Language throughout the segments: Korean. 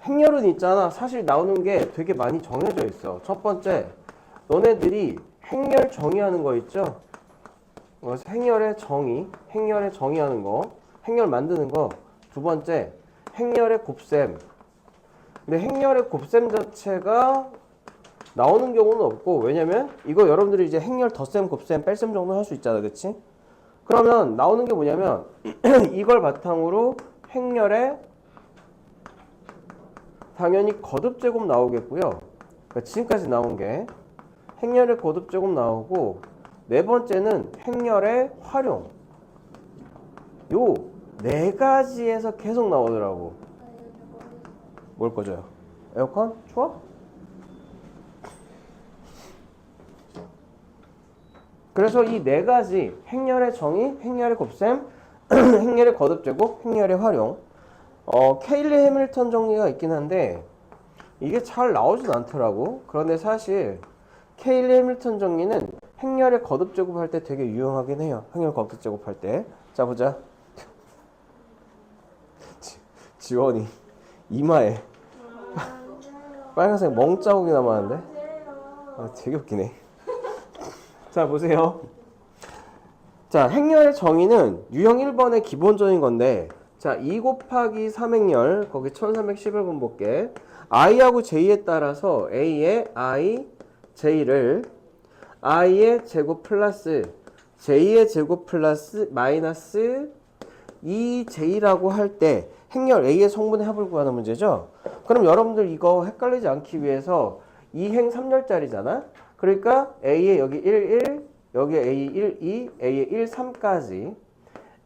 행렬은 있잖아. 사실 나오는 게 되게 많이 정해져 있어. 첫 번째, 너네들이 행렬 정의하는 거 있죠? 행렬의 정의하는 거, 행렬 만드는 거. 두 번째, 행렬의 곱셈. 근데 행렬의 곱셈 자체가 나오는 경우는 없고, 왜냐면 이거 여러분들이 이제 행렬 덧셈, 곱셈, 뺄셈 정도 할 수 있잖아, 그치? 그러면 나오는 게 뭐냐면 이걸 바탕으로 행렬의 당연히 거듭제곱 나오겠고요. 그러니까 지금까지 나온 게 행렬의 거듭제곱 나오고, 네 번째는 행렬의 활용. 요 네 가지에서 계속 나오더라고. 뭘 꺼져요? 에어컨? 추워? 그래서 이 네 가지 행렬의 정의, 행렬의 곱셈, 행렬의 거듭제곱, 행렬의 활용. 케일리 해밀턴 정리가 있긴 한데 이게 잘 나오진 않더라고. 그런데 사실 케일리 해밀턴 정리는 행렬의 거듭제곱 할 때 되게 유용하긴 해요. 행렬 거듭제곱 할 때. 자 보자. 지원이 이마에 빨간색 멍자국이 남았는데 되게 웃기네. 자 보세요. 자 행렬의 정의는 유형 1번의 기본적인 건데, 자 2 곱하기 3행렬 거기 1311번 볼게. i하고 j에 따라서 a의 i, j를 i의 제곱 플러스 j의 제곱 플러스 마이너스 2j라고 할 때 행렬 a의 성분의 합을 구하는 문제죠. 그럼 여러분들 이거 헷갈리지 않기 위해서 2행 3열짜리잖아. 그러니까 a의 여기 1, 1, 여기 a 1, 2, a의 1, 3까지,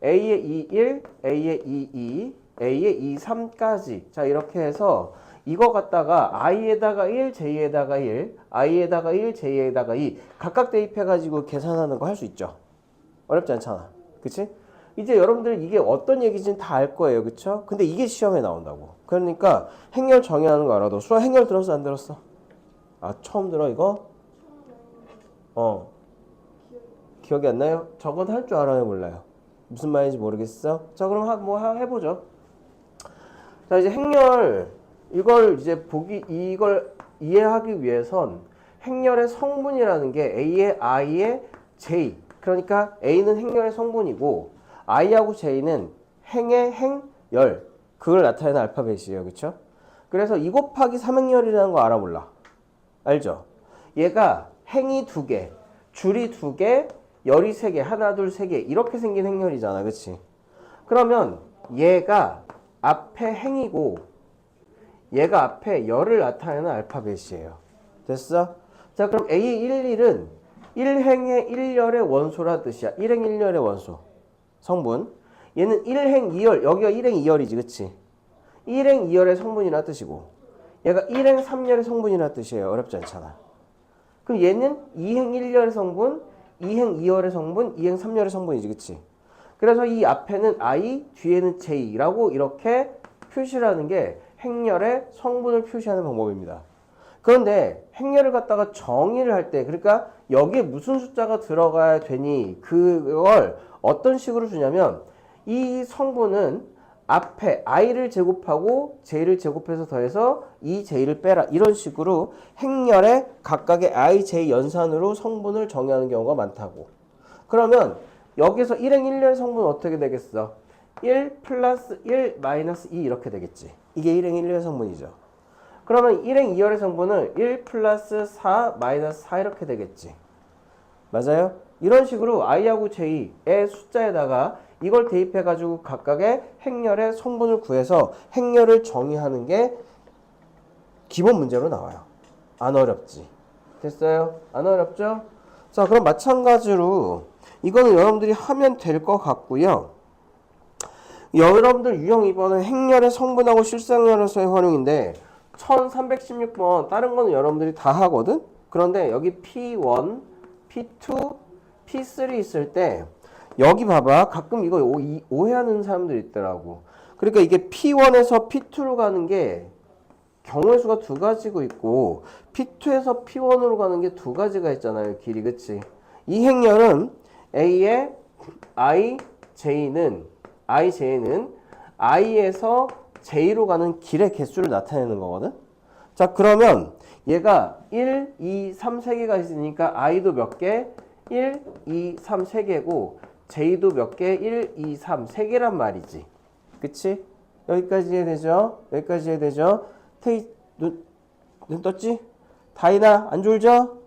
a의 2, 1, a의 2, 2, a의 2, 3까지. 자 이렇게 해서 이거 갖다가 i에다가 1, j에다가 1, i에다가 1, j에다가 2 각각 대입해가지고 계산하는 거 할 수 있죠. 어렵지 않잖아. 그치? 이제 여러분들 이게 어떤 얘기인지는 다 알 거예요. 그쵸? 근데 이게 시험에 나온다고. 그러니까 행렬 정의하는 거 알아. 너 수학 행렬 들었어? 안 들었어? 아 처음 들어 이거? 기억이 안 나요? 저건 할 줄 알아요? 몰라요? 무슨 말인지 모르겠어? 자 그럼 해보죠. 자 이제 행렬 이걸 이제 이걸 이해하기 위해선 행렬의 성분이라는 게 a의 i의 j, 그러니까 a는 행렬의 성분이고 i하고 j는 행의 행열, 그걸 나타내는 알파벳이에요. 그쵸? 그래서 2 곱하기 3행열이라는 거 알아 몰라? 알죠? 얘가 행이 2개, 줄이 2개, 열이 3개, 하나, 둘, 3개 이렇게 생긴 행렬이잖아. 그치? 그러면 얘가 앞에 행이고 얘가 앞에 열을 나타내는 알파벳이에요. 됐어? 자 그럼 A11은 1행의 1열의 원소라 뜻이야. 1행 1열의 원소 성분. 얘는 1행 2열, 여기가 1행 2열이지. 그치? 1행 2열의 성분이라 뜻이고 얘가 1행 3열의 성분이라 뜻이에요. 어렵지 않잖아. 그럼 얘는 2행 1열의 성분, 2행 2열의 성분, 2행 3열의 성분이지. 그치? 그래서 이 앞에는 I, 뒤에는 J라고 이렇게 표시를 하는 게 행렬의 성분을 표시하는 방법입니다. 그런데 행렬을 갖다가 정의를 할 때, 그러니까 여기에 무슨 숫자가 들어가야 되니 그걸 어떤 식으로 주냐면 이 성분은 앞에 i를 제곱하고 j를 제곱해서 더해서 이 j를 빼라, 이런 식으로 행렬의 각각의 i, j 연산으로 성분을 정의하는 경우가 많다고. 그러면 여기서 1행 1열 성분은 어떻게 되겠어? 1 플러스 1 마이너스 2 이렇게 되겠지. 이게 1행 1열 성분이죠. 그러면 1행 2열의 성분은 1 플러스 4 마이너스 4 이렇게 되겠지. 맞아요? 이런 식으로 i하고 j의 숫자에다가 이걸 대입해가지고 각각의 행렬의 성분을 구해서 행렬을 정의하는 게 기본 문제로 나와요. 안 어렵지? 됐어요? 안 어렵죠? 자, 그럼 마찬가지로 이거는 여러분들이 하면 될 것 같고요. 여러분들 유형 2번은 행렬의 성분하고 실상열에서의 활용인데 1316번 다른 거는 여러분들이 다 하거든? 그런데 여기 P1, P2, P3 있을 때 여기 봐봐. 가끔 이거 오해하는 사람들 있더라고. 그러니까 이게 P1에서 P2로 가는 게 경우의 수가 두 가지고 있고 P2에서 P1으로 가는 게 두 가지가 있잖아요. 길이. 그치? 이 행렬은 A의 IJ는 I에서 j 로 가는 길의 개수를 나타내는 거거든. 자, 그러면 얘가 1, 2, 3, 3개가 있으니까 i도 몇 개? 1, 2, 3, 3개고 j도 몇 개? 1, 2, 3, 3개란 말이지. 그치? 여기까지 이해되죠? 여기까지 이해되죠? 눈 떴지? 다이나 안 졸죠?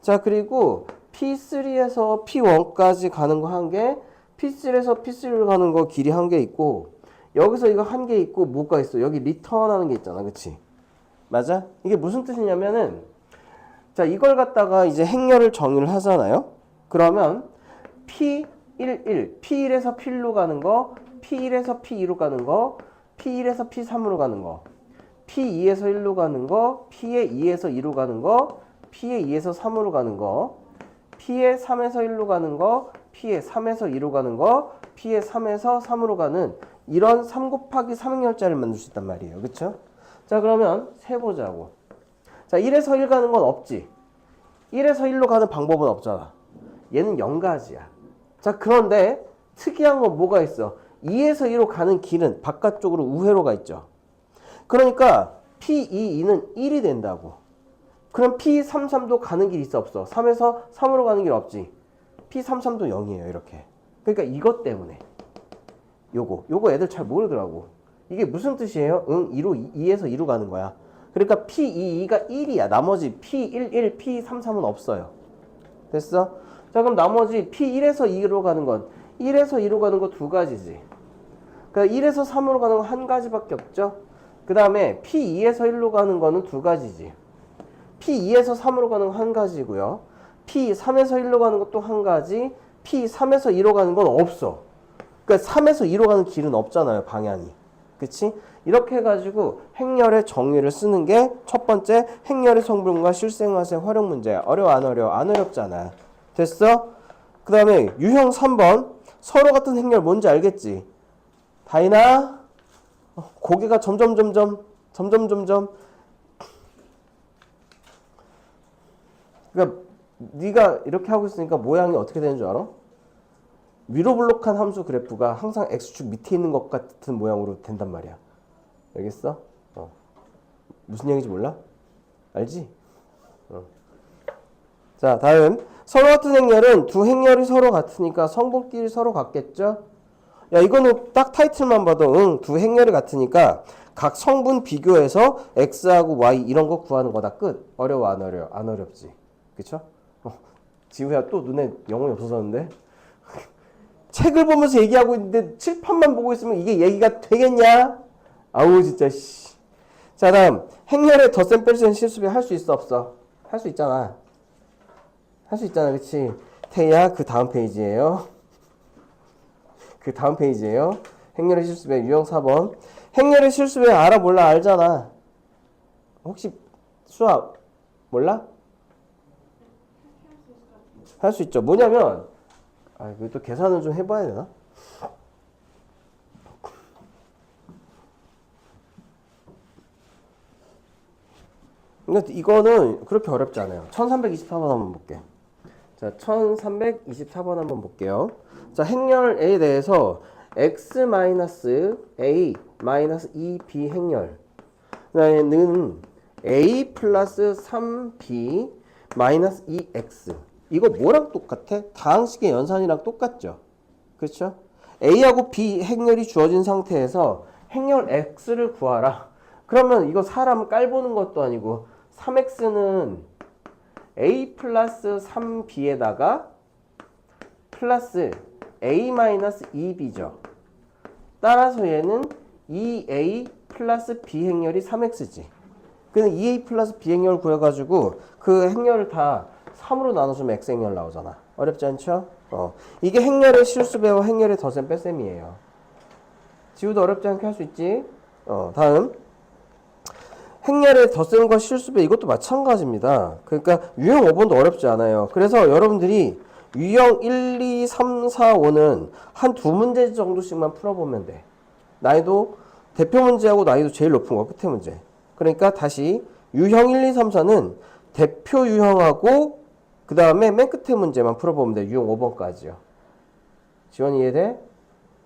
자, 그리고 P3에서 P1까지 가는 거 한 개, P3에서 P3로 가는 거 길이 한 개 있고, 여기서 이거 한 개 있고, 뭐가 있어? 여기 리턴 하는 게 있잖아. 그치? 맞아? 이게 무슨 뜻이냐면은, 자, 이걸 갖다가 이제 행렬을 정의를 하잖아요? 그러면 P11, P1에서 P1로 가는 거, P1에서 P2로 가는 거, P1에서 P3으로 가는 거, P2에서 1로 가는 거, P의 2에서 2로 가는 거, P의 2에서 3으로 가는 거, P의 3에서 1로 가는 거, P의 3에서 2로 가는 거, P의 3에서 3으로 가는 이런 3 곱하기 3행렬자를 만들 수 있단 말이에요. 그쵸? 자, 그러면 세보자고. 자, 1에서 1 가는 건 없지. 1에서 1로 가는 방법은 없잖아. 얘는 0가지야. 자, 그런데 특이한 건 뭐가 있어? 2에서 2로 가는 길은 바깥쪽으로 우회로가 있죠. 그러니까 P22는 1이 된다고. 그럼 P33도 가는 길 있어 없어? 3에서 3으로 가는 길 없지. P33도 0이에요. 이렇게. 그러니까 이것 때문에 요거 애들 잘 모르더라고. 이게 무슨 뜻이에요? 2에서 2로 가는 거야. 그러니까 P22가 1이야. 나머지 P11, P33은 없어요. 됐어? 자, 그럼 나머지 P1에서 2로 가는 건 1에서 2로 가는 거 두 가지지. 그러니까 1에서 3으로 가는 건 한 가지밖에 없죠. 그 다음에 P2에서 1로 가는 거는 두 가지지. P2에서 3으로 가는 건 한 가지고요. P3에서 1로 가는 것도 한 가지. P3에서 2로 가는 건 없어. 그러니까 3에서 2로 가는 길은 없잖아요. 방향이. 그치? 이렇게 해가지고 행렬의 정의를 쓰는 게 첫 번째 행렬의 성분과 실생활의 활용 문제야. 어려워 안 어려워? 안 어렵잖아. 됐어? 그 다음에 유형 3번 서로 같은 행렬 뭔지 알겠지? 다이나 고개가 점점 그러니까 네가 이렇게 하고 있으니까 모양이 어떻게 되는 줄 알아? 위로 블록한 함수 그래프가 항상 x축 밑에 있는 것 같은 모양으로 된단 말이야. 알겠어? 무슨 얘기인지 몰라? 알지? 자, 다음 서로 같은 행렬은 두 행렬이 서로 같으니까 성분끼리 서로 같겠죠? 야, 이거는 딱 타이틀만 봐도 두 행렬이 같으니까 각 성분 비교해서 x하고 y 이런 거 구하는 거다. 끝. 어려워 안 어려워? 안 어렵지. 그쵸? 지우야 또 눈에 영혼이 없어졌는데? 책을 보면서 얘기하고 있는데 칠판만 보고 있으면 이게 얘기가 되겠냐? 아우 진짜 씨. 자, 다음 행렬의 덧셈 뺄셈 실수비 할 수 있어 없어? 할 수 있잖아. 할 수 있잖아. 그치? 태야 그 다음 페이지예요. 그 다음 페이지예요. 행렬의 실수배 유형 4번. 행렬의 실수배 알아 몰라? 알잖아. 혹시 수학 몰라? 할 수 있죠. 뭐냐면 이거 또 계산을 좀 해봐야 되나? 근데 이거는 그렇게 어렵지 않아요. 1324번 한번 볼게. 자, 1324번 한번 볼게요. 자, 행렬에 대해서 x-a-2b 행렬는 a 플러스 3b 마이너스 2x 이거 뭐랑 똑같아? 다항식의 연산이랑 똑같죠? 그렇죠? a하고 b 행렬이 주어진 상태에서 행렬 x를 구하라. 그러면 이거 사람 깔보는 것도 아니고 3x는 a 플러스 3b에다가 플러스 a 마이너스 2b죠. 따라서 얘는 2a 플러스 b 행렬이 3x지. 그냥 2a 플러스 b 행렬을 구해가지고 그 행렬을 다 3으로 나눠주면 x 행렬 나오잖아. 어렵지 않죠? 이게 행렬의 실수배와 행렬의 덧셈 뺄셈이에요. 지우도 어렵지 않게 할 수 있지? 다음 행렬의 덧셈과 실수배 이것도 마찬가지입니다. 그러니까 유형 5번도 어렵지 않아요. 그래서 여러분들이 유형 1, 2, 3, 4, 5는 한 두 문제 정도씩만 풀어보면 돼. 난이도 대표 문제하고 난이도 제일 높은 거 끝에 문제. 그러니까 다시 유형 1, 2, 3, 4는 대표 유형하고 그 다음에 맨 끝에 문제만 풀어보면 돼. 유형 5번까지요. 지원 이해돼?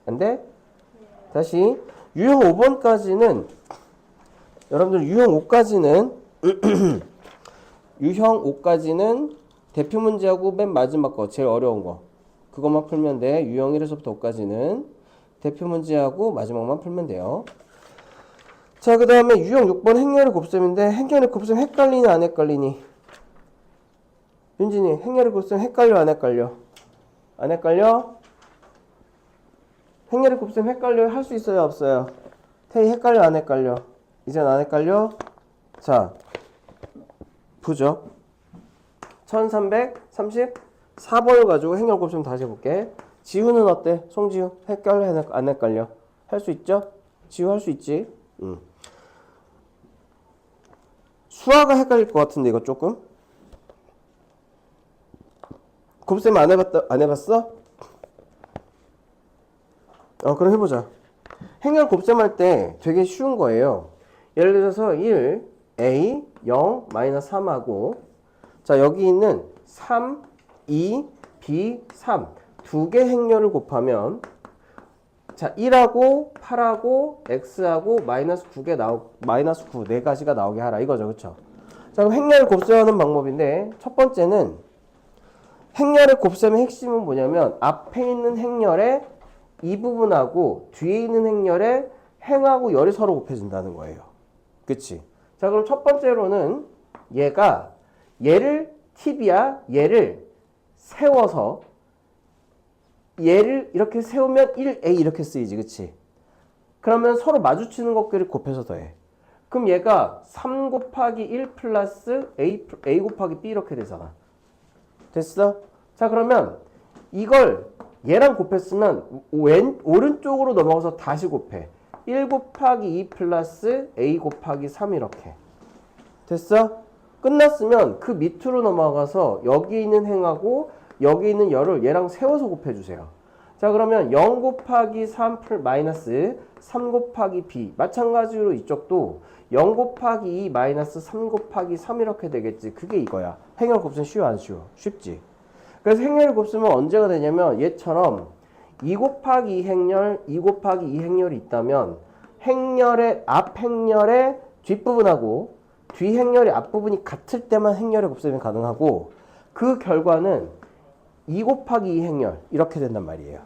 안 돼? 다시 유형 5번까지는 여러분들 유형 5까지는 유형 5까지는 대표 문제하고 맨 마지막 거 제일 어려운 거 그것만 풀면 돼. 유형 1에서부터 5까지는 대표 문제하고 마지막만 풀면 돼요. 자, 그 다음에 유형 6번 행렬의 곱셈인데 행렬의 곱셈 헷갈리니 안 헷갈리니? 윤진이 행렬의 곱셈 헷갈려 안 헷갈려? 안 헷갈려? 행렬의 곱셈 헷갈려 할 수 있어요 없어요? 태희 헷갈려 안 헷갈려? 이젠 안 헷갈려? 자, 보죠. 1334번을 가지고 행렬 곱셈 다시 해볼게. 지우는 어때? 송지우 헷갈려 안 헷갈려? 할 수 있죠? 지우 할 수 있지? 수아가 헷갈릴 것 같은데 이거 조금? 곱셈 안 해봤어? 그럼 해보자. 행렬 곱셈할 때 되게 쉬운 거예요. 예를 들어서 1, A, 0, 마이너스 3하고 자 여기 있는 3, 2, B, 3 두 개 행렬을 곱하면 자 1하고 8하고 X하고 마이너스 9개 마이너스 9 네 가지가 나오게 하라 이거죠. 그쵸? 자 그럼 행렬 곱셈하는 방법인데 첫 번째는 행렬의 곱셈의 핵심은 뭐냐면 앞에 있는 행렬의 이 부분하고 뒤에 있는 행렬의 행하고 열이 서로 곱해준다는 거예요. 그치? 자 그럼 첫 번째로는 얘를 팁이야. 얘를 세워서 얘를 이렇게 세우면 1A 이렇게 쓰이지. 그치? 그러면 서로 마주치는 것끼리 곱해서 더해. 그럼 얘가 3 곱하기 1 플러스 A 곱하기 B 이렇게 되잖아. 됐어? 자 그러면 이걸 얘랑 곱했으면 오른쪽으로 넘어가서 다시 곱해. 1 곱하기 2 플러스 A 곱하기 3 이렇게. 됐어? 끝났으면 그 밑으로 넘어가서 여기 있는 행하고 여기 있는 열을 얘랑 세워서 곱해주세요. 자 그러면 0 곱하기 3 마이너스 3 곱하기 B 마찬가지로 이쪽도 0 곱하기 2 마이너스 3 곱하기 3 이렇게 되겠지. 그게 이거야. 행렬 곱셈 쉬워 안 쉬워? 쉽지. 그래서 행렬 곱셈은 언제가 되냐면 얘처럼 2 곱하기 2 행렬, 2 곱하기 2 행렬이 있다면 행렬의 앞 행렬의 뒷부분하고 뒤 행렬의 앞부분이 같을 때만 행렬의 곱셈이 가능하고 그 결과는 2 곱하기 2 행렬 이렇게 된단 말이에요.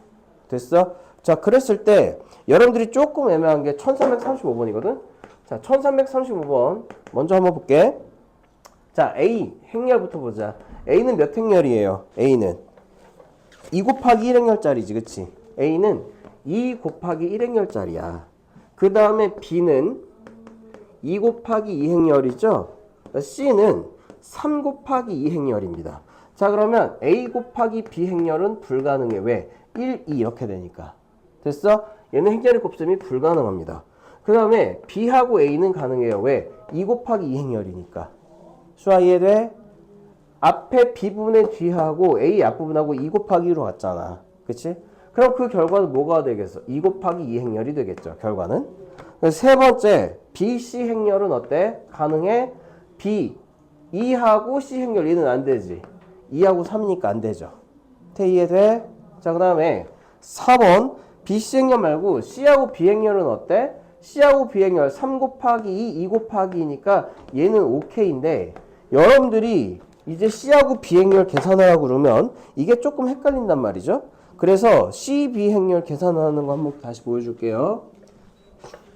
됐어? 자 그랬을 때 여러분들이 조금 애매한 게 1335번이거든? 자 1335번 먼저 한번 볼게. 자 A 행렬부터 보자. A는 몇 행렬이에요? A는 2 곱하기 1 행렬짜리지. 그치? A는 2 곱하기 1 행렬짜리야. 그 다음에 B는 2 곱하기 2 행렬이죠? C는 3 곱하기 2 행렬입니다. 자 그러면 A 곱하기 B 행렬은 불가능해. 왜? 1, 2 이렇게 되니까. 됐어? 얘는 행렬의 곱셈이 불가능합니다. 그 다음에 B하고 A는 가능해요. 왜? 2 곱하기 2 행렬이니까. 수아 이해돼? 앞에 B 부분의 뒤하고 A 앞부분하고 2 곱하기 2로 갔잖아. 그치? 그럼 그 결과는 뭐가 되겠어? 2 곱하기 2 행렬이 되겠죠. 결과는. 세 번째 BC 행렬은 어때? 가능해? B 2하고 C 행렬 2는 안 되지. 2하고 3이니까 안 되죠. 이해돼? 자 그 다음에 4번 BC 행렬 말고 C하고 B 행렬은 어때? C하고 B 행렬 3 곱하기 2, 2 곱하기 2니까 얘는 OK인데 여러분들이 이제 C하고 B 행렬 계산하라고 그러면 이게 조금 헷갈린단 말이죠. 그래서 C, B 행렬 계산하는 거 한번 다시 보여줄게요.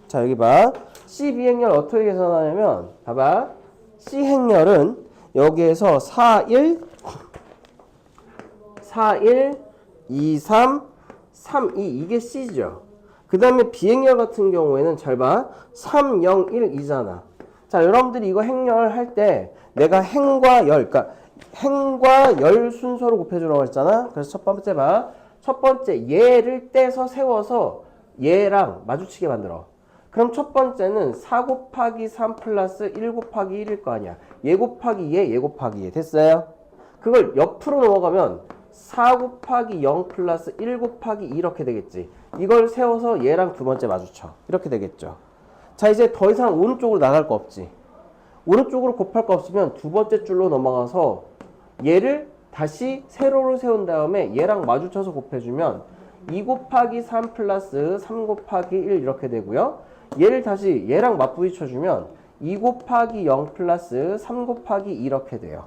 자 여기 봐. C, B 행렬 어떻게 계산하냐면 봐봐. C 행렬은 여기에서 4, 1, 2, 3, 3, 2 이게 C죠. 그 다음에 B 행렬 같은 경우에는 잘 봐. 3, 0, 1, 2잖아. 자 여러분들이 이거 행렬 할 때 내가 행과 열, 그러니까 행과 열 순서로 곱해주라고 했잖아. 그래서 첫 번째 봐. 첫 번째 얘를 떼서 세워서 얘랑 마주치게 만들어. 그럼 첫 번째는 4 곱하기 3 플러스 1 곱하기 1일 거 아니야. 얘 곱하기 얘 곱하기 얘. 됐어요? 그걸 옆으로 넘어가면 4 곱하기 0 플러스 1 곱하기 2 이렇게 되겠지. 이걸 세워서 얘랑 두 번째 마주쳐. 이렇게 되겠죠. 자 이제 더 이상 오른쪽으로 나갈 거 없지. 오른쪽으로 곱할 거 없으면 두 번째 줄로 넘어가서 얘를 다시 세로로 세운 다음에 얘랑 마주쳐서 곱해주면 2 곱하기 3 플러스 3 곱하기 1 이렇게 되고요. 얘를 다시 얘랑 맞부딪혀주면 2 곱하기 0 플러스 3 곱하기 2 이렇게 돼요.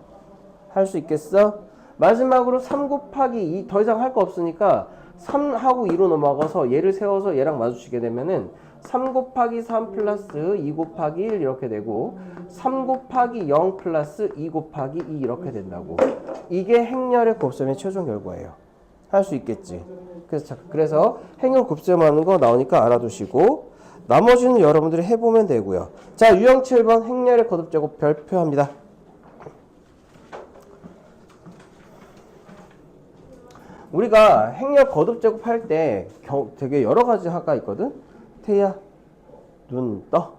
할 수 있겠어? 마지막으로 3 곱하기 2 더 이상 할 거 없으니까 3하고 2로 넘어가서 얘를 세워서 얘랑 마주치게 되면은 3 곱하기 3 플러스 2 곱하기 1 이렇게 되고 3 곱하기 0 플러스 2 곱하기 2 이렇게 된다고. 이게 행렬의 곱셈의 최종 결과예요. 할 수 있겠지. 그래서 행렬 곱셈하는 거 나오니까 알아두시고 나머지는 여러분들이 해보면 되고요. 자, 유형 7번 행렬의 거듭제곱 별표합니다. 우리가 행렬 거듭제곱 할 때 되게 여러 가지 하가 있거든. 태희야, 눈 떠.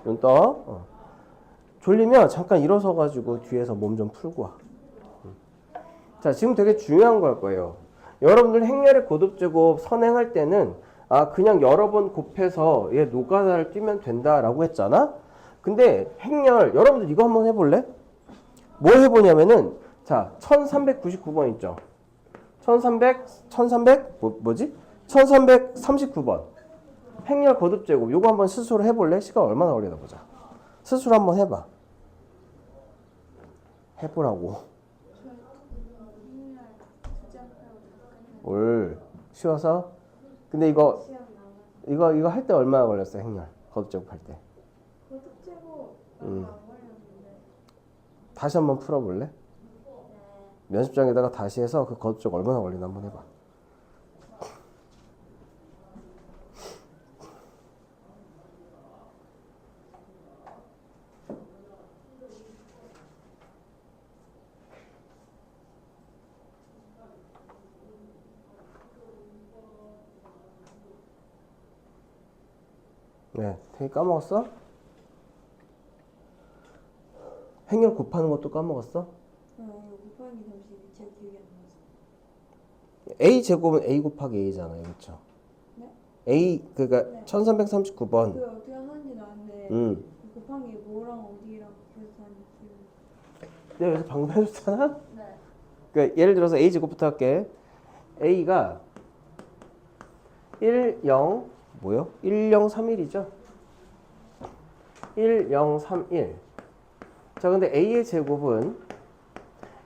눈 떠. 졸리면 잠깐 일어서 가지고 뒤에서 몸 좀 풀고 와. 자, 지금 되게 중요한 걸 거예요. 여러분들 행렬의 거듭제곱 선행할 때는 그냥 여러 번 곱해서 얘 노가다를 뛰면 된다라고 했잖아. 근데 행렬 여러분들 이거 한번 해볼래? 뭘 해보냐면은 자 1399번 있죠. 1339번 행렬 거듭제곱 요거 한번 스스로 해볼래? 시간 얼마나 걸리나 보자. 스스로 한번 해봐. 해보라고. 올 쉬워서? 근데 이거 할 때 얼마나 걸렸어? 행렬 거듭제곱 할 때. 거듭제곱 얼마 안 걸렸는데. 다시 한번 풀어볼래? 연습장에다가 다시 해서 그 거듭제곱 얼마나 걸리나 한번 해봐. 네, 되게 까먹었어? 행렬 곱하는 것도 까먹었어? 곱하기 32 제 기억이 안 나서. A 제곱은 A 곱하기 A잖아요, 그렇죠? 네? A 그러니까 네. 1339번. 그 어떻게 하는지 나는데 곱하기 뭐랑 어디랑 계산하는지 기억이. 내가 여기서 방금 해줬잖아? 네. 그러니까 예를 들어서 A 제곱부터 할게. A가 1, 0 뭐요? 1, 0, 3, 1이죠? 1, 0, 3, 1. 자, 근데 A의 제곱은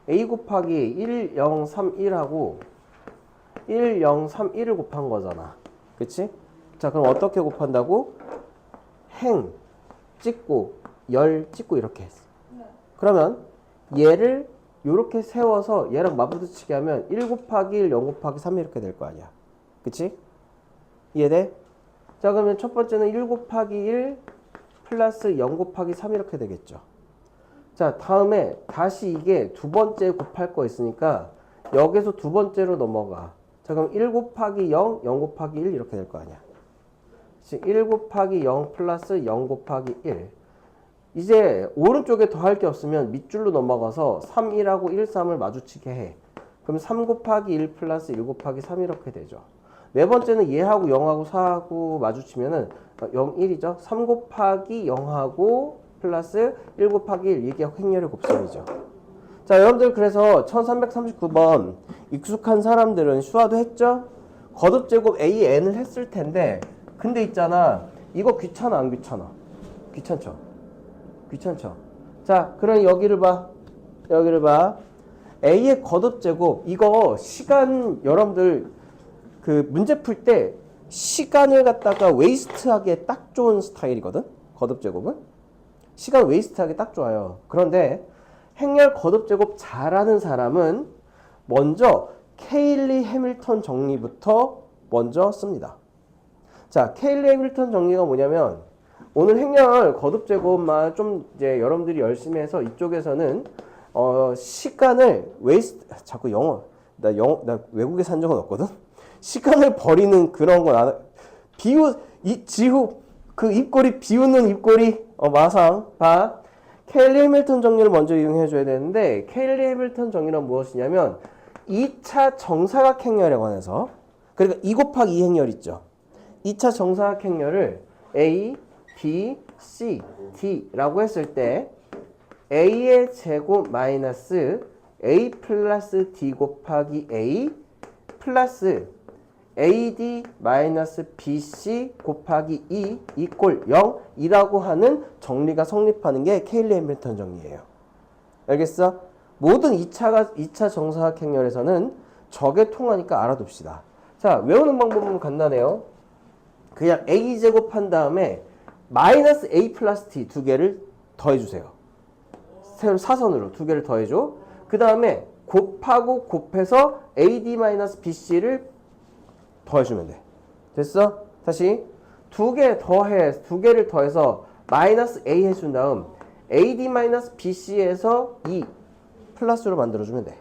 A 곱하기 1, 0, 3, 1하고 1, 0, 3, 1을 곱한 거잖아. 그치? 자, 그럼 어떻게 곱한다고? 행 찍고 열 찍고 이렇게 했어. 네. 그러면 얘를 이렇게 세워서 얘랑 맞부딪히게 하면 1 곱하기 1, 0 곱하기 3 이렇게 될 거 아니야. 그치? 이해돼? 자, 그러면 첫 번째는 1 곱하기 1 플러스 0 곱하기 3 이렇게 되겠죠. 자, 다음에 다시 이게 두 번째 곱할 거 있으니까 여기서 두 번째로 넘어가. 자, 그럼 1 곱하기 0, 0 곱하기 1 이렇게 될 거 아니야. 1 곱하기 0 플러스 0 곱하기 1. 이제 오른쪽에 더 할 게 없으면 밑줄로 넘어가서 3, 1하고 1, 3을 마주치게 해. 그럼 3 곱하기 1 플러스 1 곱하기 3 이렇게 되죠. 네 번째는 얘하고 0하고 4하고 마주치면은 0, 1이죠. 3 곱하기 0하고 플러스 1 곱하기 1 이게 행렬의 곱셈이죠. 자, 여러분들 그래서 1339번 익숙한 사람들은 수화도 했죠? 거듭제곱 AN을 했을 텐데 근데 있잖아. 이거 귀찮아 안 귀찮아? 귀찮죠? 귀찮죠? 자, 그럼 여기를 봐. 여기를 봐. A의 거듭제곱 이거 시간 여러분들 그 문제 풀 때 시간을 갖다가 웨이스트하기에 딱 좋은 스타일이거든. 거듭제곱은 시간 웨이스트하기 딱 좋아요. 그런데 행렬 거듭제곱 잘하는 사람은 먼저 케일리 해밀턴 정리부터 먼저 씁니다. 자, 케일리 해밀턴 정리가 뭐냐면 오늘 행렬 거듭제곱만 좀 이제 여러분들이 열심히 해서 이쪽에서는 시간을 웨이스트 자꾸 영어 나 외국에 산 적은 없거든. 시간을 버리는 그런 건 안 지우 그 입꼬리 비우는 입꼬리 마상 봐. 케일리 해밀턴 정리를 먼저 이용해 줘야 되는데 케일리 해밀턴 정리는 무엇이냐면 2차 정사각 행렬에 관해서 그러니까 2 곱하기 2 행렬 있죠. 2차 정사각 행렬을 A, B, C, D라고 했을 때 A의 제곱 마이너스 A 플러스 D 곱하기 A 플러스 AD-BC 곱하기 2 이퀄 0이라고 하는 정리가 성립하는 게 케일리 해밀턴 정리예요. 알겠어? 모든 2차 정사각 행렬에서는 저게 통하니까 알아둡시다. 자, 외우는 방법은 간단해요. 그냥 a제곱 한 다음에 마이너스 a 플러스 t 두 개를 더해주세요. 새로 사선으로 두 개를 더해줘. 그 다음에 곱하고 곱해서 AD-BC를 더해주면 돼. 됐어? 다시 두 개를 더해서 마이너스 A 해준 다음 AD-BC에서 2 플러스로 만들어주면 돼.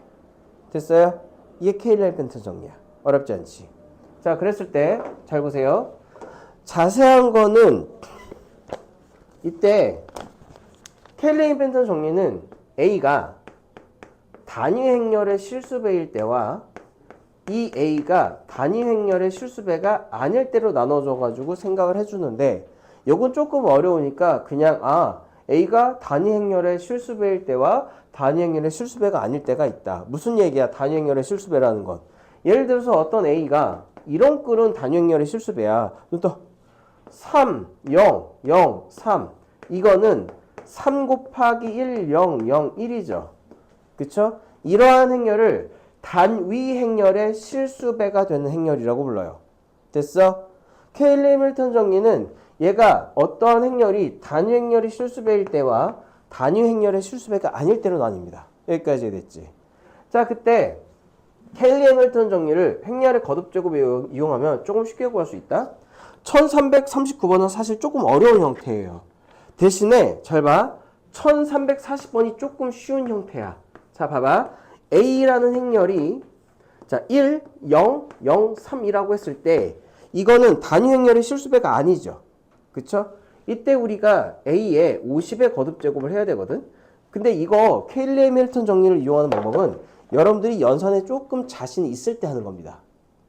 됐어요? 이게 케일리 해밀턴 정리야. 어렵지 않지? 자, 그랬을 때 잘 보세요. 자세한 거는 이때 케일리 해밀턴 정리는 A가 단위 행렬의 실수배일 때와 이 A가 단위 행렬의 실수배가 아닐 때로 나눠줘가지고 생각을 해주는데 이건 조금 어려우니까 그냥 A가 단위 행렬의 실수배일 때와 단위 행렬의 실수배가 아닐 때가 있다. 무슨 얘기야? 단위 행렬의 실수배라는 건. 예를 들어서 어떤 A가 이런 꼴은 단위 행렬의 실수배야. 또 3, 0, 0, 3 이거는 3 곱하기 1, 0, 0, 1이죠. 그쵸? 이러한 행렬을 단위 행렬의 실수배가 되는 행렬이라고 불러요. 됐어? 케일리 해밀턴 정리는 얘가 어떠한 행렬이 단위 행렬이 실수배일 때와 단위 행렬의 실수배가 아닐 때로 나뉩니다. 여기까지 됐지? 자, 그때 케일리 해밀턴 정리를 행렬의 거듭제곱에 이용하면 조금 쉽게 구할 수 있다. 1339번은 사실 조금 어려운 형태예요. 대신에 잘 봐. 1340번이 조금 쉬운 형태야. 자, 봐봐. A라는 행렬이 자 1, 0, 0, 3이라고 했을 때 이거는 단위 행렬의 실수배가 아니죠. 그쵸? 이때 우리가 A에 50의 거듭제곱을 해야 되거든. 근데 이거 케일리 해밀턴 정리를 이용하는 방법은 여러분들이 연산에 조금 자신 있을 때 하는 겁니다.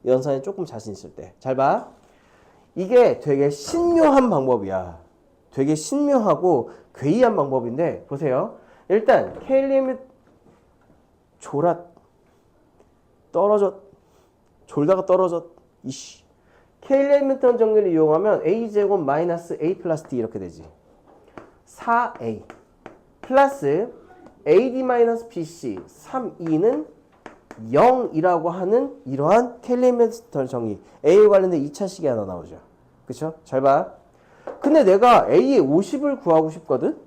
연산에 조금 자신 있을 때. 잘 봐. 이게 되게 신묘한 방법이야. 되게 신묘하고 괴이한 방법인데 보세요. 일단 케일리 해밀턴 졸다가 떨어졌 이씨. 케일리 해밀턴 정리를 이용하면 a제곱 마이너스 a 플러스 d 이렇게 되지. 4a 플러스 AD-BC 3e는 0이라고 하는 이러한 케일리 해밀턴 정리. A에 관련된 2차식이 하나 나오죠. 그쵸? 잘 봐. 근데 내가 A의 50을 구하고 싶거든?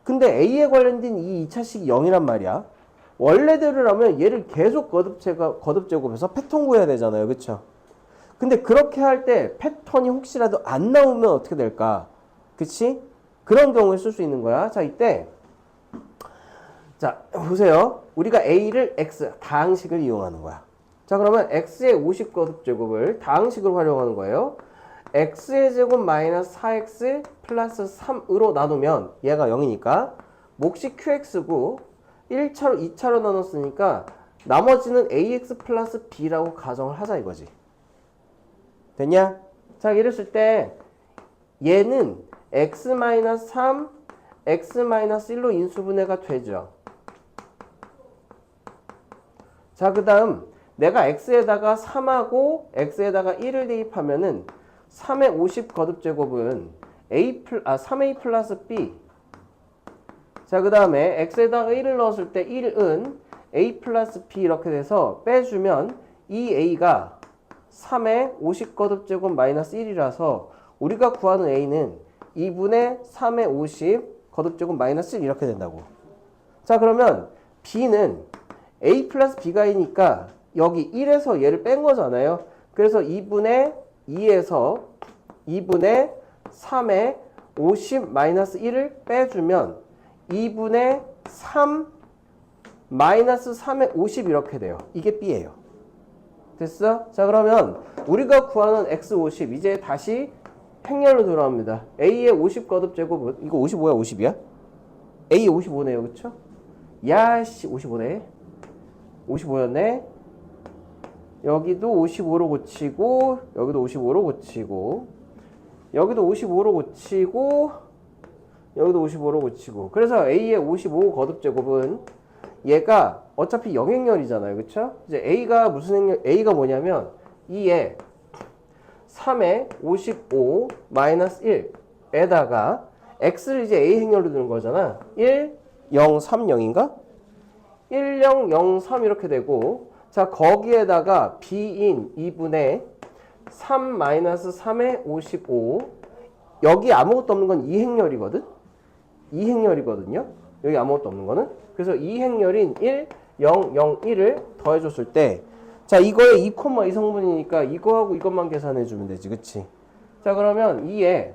근데 A에 관련된 이 2차식이 0이란 말이야. 원래대로라면 얘를 계속 거듭제곱해서 패턴 구해야 되잖아요. 그쵸? 근데 그렇게 할 때 패턴이 혹시라도 안 나오면 어떻게 될까? 그치? 그런 경우에 쓸 수 있는 거야. 자, 이때 자, 보세요. 우리가 A를 X, 다항식을 이용하는 거야. 자, 그러면 X의 50 거듭제곱을 다항식으로 활용하는 거예요. X의 제곱 마이너스 4X 플러스 3으로 나누면 얘가 0이니까 몫이 QX고 1차로 2차로 나눴으니까 나머지는 AX 플러스 B라고 가정을 하자 이거지. 됐냐? 자, 이랬을 때 얘는 X-3, X-1로 인수분해가 되죠. 자, 그 다음 내가 X에다가 3하고 X에다가 1을 대입하면은 3의 50 거듭제곱은 3A 플러스 B. 자, 그 다음에 X에다가 1을 넣었을 때 1은 A 플러스 B 이렇게 돼서 빼주면 이 A가 3의 50 거듭제곱 마이너스 1이라서 우리가 구하는 A는 2분의 3의 50 거듭제곱 마이너스 1 이렇게 된다고. 자, 그러면 B는 A 플러스 B가이니까 여기 1에서 얘를 뺀 거잖아요. 그래서 2분의 2에서 2분의 3의 50 마이너스 1을 빼주면 2분의 3 마이너스 3의 50 이렇게 돼요. 이게 B예요. 됐어? 자, 그러면 우리가 구하는 X50 이제 다시 행렬로 돌아옵니다. A의 50 거듭제곱은 이거 55야 50이야? A 55네요. 그쵸? 야씨 55네. 55였네. 여기도 55로 고치고 여기도 55로 고치고 여기도 55로 고치고 여기도 55로 고치고 그래서 A의 55 거듭제곱은 얘가 어차피 영행렬이잖아요. 그쵸? 이제 A가 무슨 행렬, A가 뭐냐면 2에 3에 55 마이너스 1에다가 x를 이제 a 행렬로 두는 거잖아. 1, 0, 3, 0인가? 1, 0, 0, 3 이렇게 되고, 자 거기에다가 b인 2분의 3 마이너스 3에 55, 여기 아무것도 없는 건 2행렬이거든? 2행렬이거든요. 여기 아무것도 없는 거는. 그래서 2행렬인 1, 0, 0, 1을 더해줬을 때, 자 이거에 2, 2 성분이니까 이거하고 이것만 계산해주면 되지, 그치? 자 그러면 2에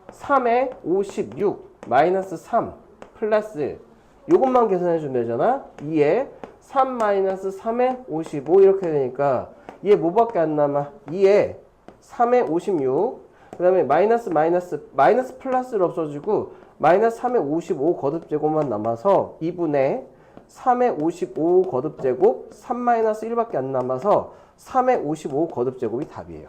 3에 56 마이너스 3 플러스 요것만 계산해주면 되잖아. 2에 3 마이너스 3에 55 이렇게 되니까 얘 뭐밖에 안 남아? 2에 3에 56, 그 다음에 마이너스 플러스를 없어지고 마이너스 3에 55 거듭제곱만 남아서 2분의 3에 55 거듭제곱 3 마이너스 1밖에 안 남아서 3에 55 거듭제곱이 답이에요.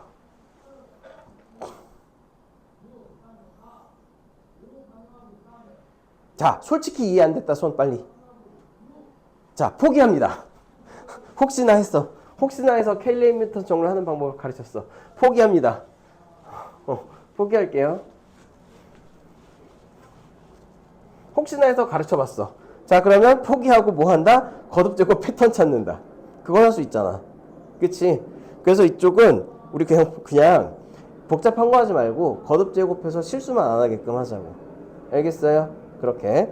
자, 솔직히 이해 안 됐다 손 빨리. 자, 포기합니다. 혹시나 해서 켈리미터 정리를 하는 방법을 가르쳤어. 포기합니다. 포기할게요. 혹시나 해서 가르쳐봤어. 자, 그러면 포기하고 뭐 한다? 거듭제곱 패턴 찾는다. 그건 할 수 있잖아. 그치? 그래서 이쪽은 우리 그냥 복잡한 거 하지 말고 거듭제곱해서 실수만 안 하게끔 하자고. 알겠어요? 그렇게.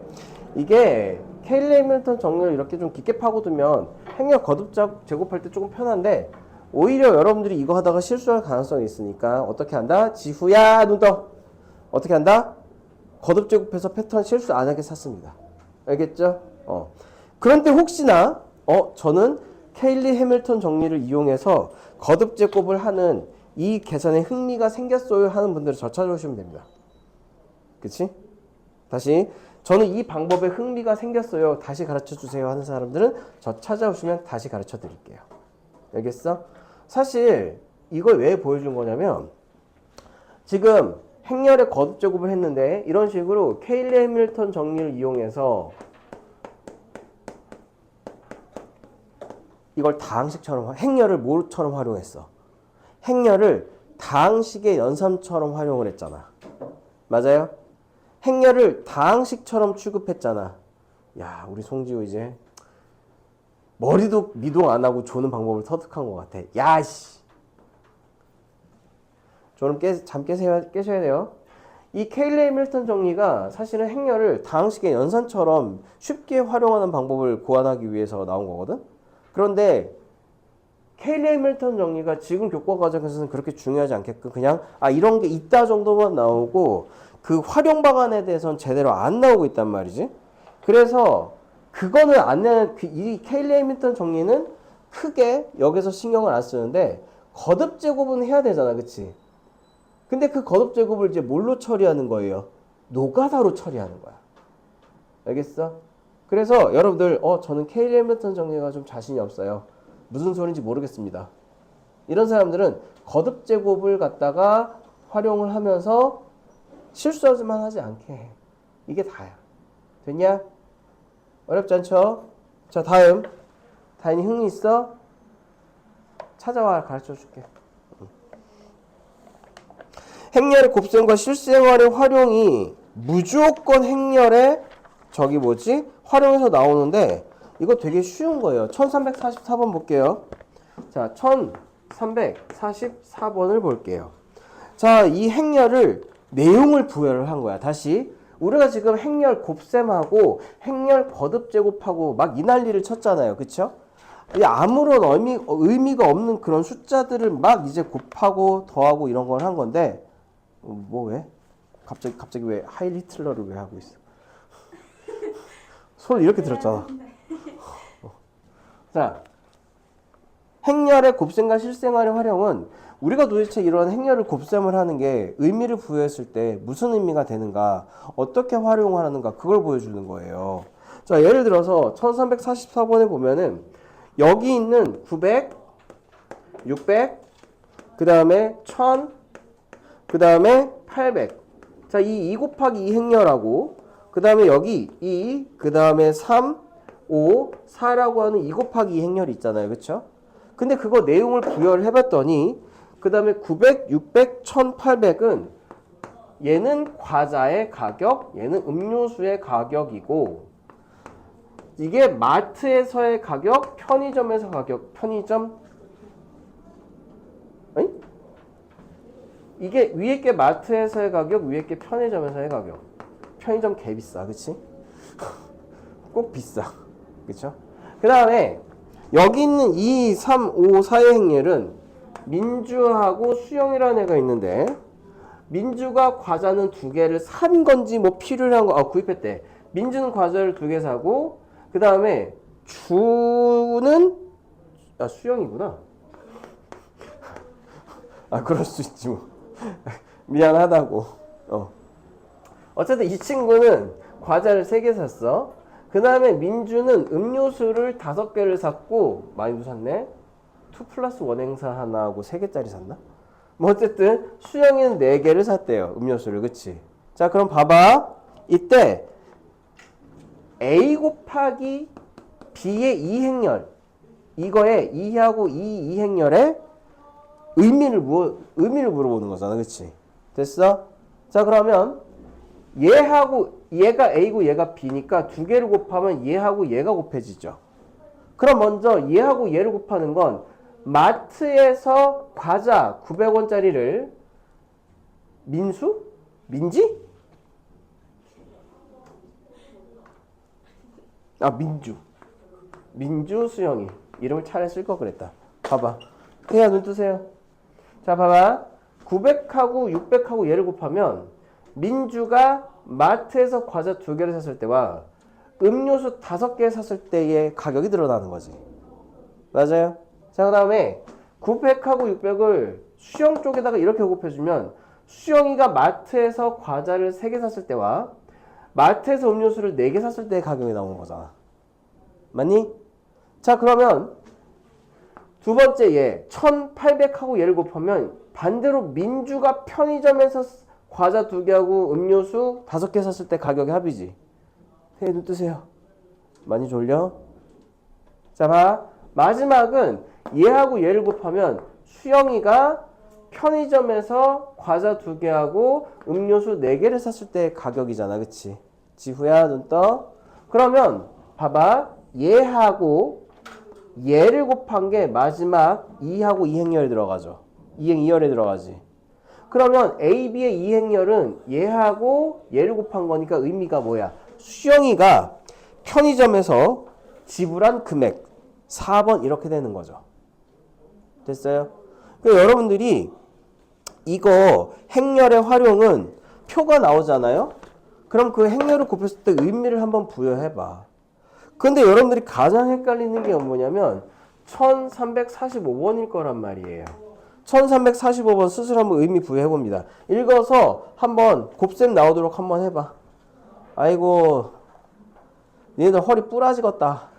이게 케일리 해밀턴 정리를 이렇게 좀 깊게 파고두면 행렬 거듭제곱할 때 조금 편한데, 오히려 여러분들이 이거 하다가 실수할 가능성이 있으니까 어떻게 한다? 지후야 눈 떠. 어떻게 한다? 거듭제곱해서 패턴 실수 안 하게 샀습니다. 알겠죠? 그런데 혹시나 저는 케일리 해밀턴 정리를 이용해서 거듭제곱을 하는 이 계산에 흥미가 생겼어요 하는 분들은 저 찾아오시면 됩니다. 그치? 다시 저는 이 방법에 흥미가 생겼어요, 다시 가르쳐주세요 하는 사람들은 저 찾아오시면 다시 가르쳐 드릴게요. 알겠어? 사실 이걸 왜 보여준 거냐면, 지금 행렬의 거듭제곱을 했는데 이런 식으로 케일리 해밀턴 정리를 이용해서 이걸 다항식처럼, 행렬을 뭐처럼 활용했어? 행렬을 다항식의 연산처럼 활용을 했잖아. 맞아요? 행렬을 다항식처럼 취급했잖아. 야, 우리 송지호 이제 머리도 미동 안 하고 조는 방법을 터득한 것 같아. 야, 씨. 조는 잠 깨셔야 돼요. 이 케일리 해밀턴 정리가 사실은 행렬을 다항식의 연산처럼 쉽게 활용하는 방법을 고안하기 위해서 나온 거거든. 그런데 케일리 해밀턴 정리가 지금 교과 과정에서는 그렇게 중요하지 않게끔 그냥 이런 게 있다 정도만 나오고 그 활용 방안에 대해서는 제대로 안 나오고 있단 말이지. 그래서 그거는 이 케일리 해밀턴 정리는 크게 여기서 신경을 안 쓰는데 거듭제곱은 해야 되잖아, 그치? 근데 그 거듭제곱을 이제 뭘로 처리하는 거예요? 노가다로 처리하는 거야. 알겠어? 그래서 여러분들 저는 케일리 해밀턴 정리가 좀 자신이 없어요, 무슨 소리인지 모르겠습니다, 이런 사람들은 거듭제곱을 갖다가 활용을 하면서 실수하지만 하지 않게 해. 이게 다야. 됐냐? 어렵지 않죠? 자, 다음. 다인이 흥미 있어? 찾아와, 가르쳐 줄게. 행렬의 곱셈과 실생활의 활용이 무조건 행렬의 활용해서 나오는데 이거 되게 쉬운 거예요. 1344번 볼게요. 자, 1344번을 볼게요. 자, 이 행렬을 내용을 부여를 한 거야. 다시 우리가 지금 행렬 곱셈하고 행렬 거듭제곱하고 막 이 난리를 쳤잖아요. 그쵸? 아무런 의미가 없는 그런 숫자들을 막 이제 곱하고 더하고 이런 걸 한 건데, 뭐 왜? 갑자기 왜 하일 히틀러를 왜 하고 있어? 손을 이렇게 들었잖아. 자, 행렬의 곱셈과 실생활의 활용은 우리가 도대체 이런 행렬을 곱셈을 하는 게 의미를 부여했을 때 무슨 의미가 되는가, 어떻게 활용을 하는가, 그걸 보여주는 거예요. 자, 예를 들어서 1344번에 보면은 여기 있는 900, 600, 그 다음에 1000, 그 다음에 800. 자, 이 2 곱하기 2 행렬하고, 그 다음에 여기 2, 그 다음에 3, 5, 4라고 하는 2 곱하기 2 행렬이 있잖아요. 그쵸? 근데 그거 내용을 부여를 해봤더니 그 다음에 900, 600, 1800은 얘는 과자의 가격, 얘는 음료수의 가격이고 이게 마트에서의 가격, 편의점에서 가격, 편의점 아니? 이게 위에 게 마트에서의 가격, 위에 게 편의점에서의 가격. 편의점 개 비싸, 그치? 꼭 비싸, 그쵸? 그 다음에 여기 있는 2, 3, 5, 4의 행렬은 민주하고 수영이라는 애가 있는데 민주가 과자는 2개를 산 건지 뭐 필요한 거 구입했대. 민주는 과자를 2개 사고 그 다음에 주는 수영이구나. 그럴 수 있지 뭐. 미안하다고. 어쨌든 이 친구는 과자를 3개 샀어. 그 다음에 민주는 음료수를 5개를 샀고 많이도 샀네. 2+1 행사 하나 하고 3개짜리 샀나? 뭐 어쨌든 수영이는 4개를 샀대요. 음료수를. 그치? 자 그럼 봐봐. 이때 A 곱하기 B의 이행렬 이거에 2하고 2행렬에 의미를 물어보는 거잖아. 그치? 됐어? 자 그러면 얘하고 얘가 A고 얘가 B니까 2개를 곱하면 얘하고 얘가 곱해지죠. 그럼 먼저 얘하고 얘를 곱하는 건 마트에서 과자 900원짜리를 민수? 민지? 민주. 민주 수영이. 이름을 차라리 쓸 거 그랬다. 봐봐. 태야 눈 뜨세요. 자 봐봐. 900하고 600하고 얘를 곱하면 민주가 마트에서 과자 2개를 샀을 때와 음료수 5개 샀을 때의 가격이 드러나는 거지. 맞아요? 자, 그 다음에 900하고 600을 수영 쪽에다가 이렇게 곱해주면 수영이가 마트에서 과자를 3개 샀을 때와 마트에서 음료수를 4개 샀을 때의 가격이 나오는 거잖아. 맞니? 자, 그러면 두 번째 얘 1800하고 얘를 곱하면 반대로 민주가 편의점에서 과자 2개하고 음료수 5개 샀을 때 가격의 합이지. 해 눈 뜨세요. 많이 졸려? 자, 봐. 마지막은 얘하고 얘를 곱하면 수영이가 편의점에서 과자 2개하고 음료수 4개를 샀을 때 가격이잖아. 그치? 지후야 눈 떠. 그러면 봐봐. 얘하고 얘를 곱한 게 마지막 2하고 2행렬에 들어가죠. 2행 2열에 들어가지. 그러면 A, B의 2행렬은 얘하고 얘를 곱한 거니까 의미가 뭐야? 수영이가 편의점에서 지불한 금액 4번 이렇게 되는 거죠. 됐어요? 그러니까 여러분들이 이거 행렬의 활용은 표가 나오잖아요? 그럼 그 행렬을 곱했을 때 의미를 한번 부여해봐. 근데 여러분들이 가장 헷갈리는 게 뭐냐면 1345번일 거란 말이에요. 1345번 스스로 한번 의미 부여해봅니다. 읽어서 한번 곱셈 나오도록 한번 해봐. 아이고 니네들 허리 부러지겠다.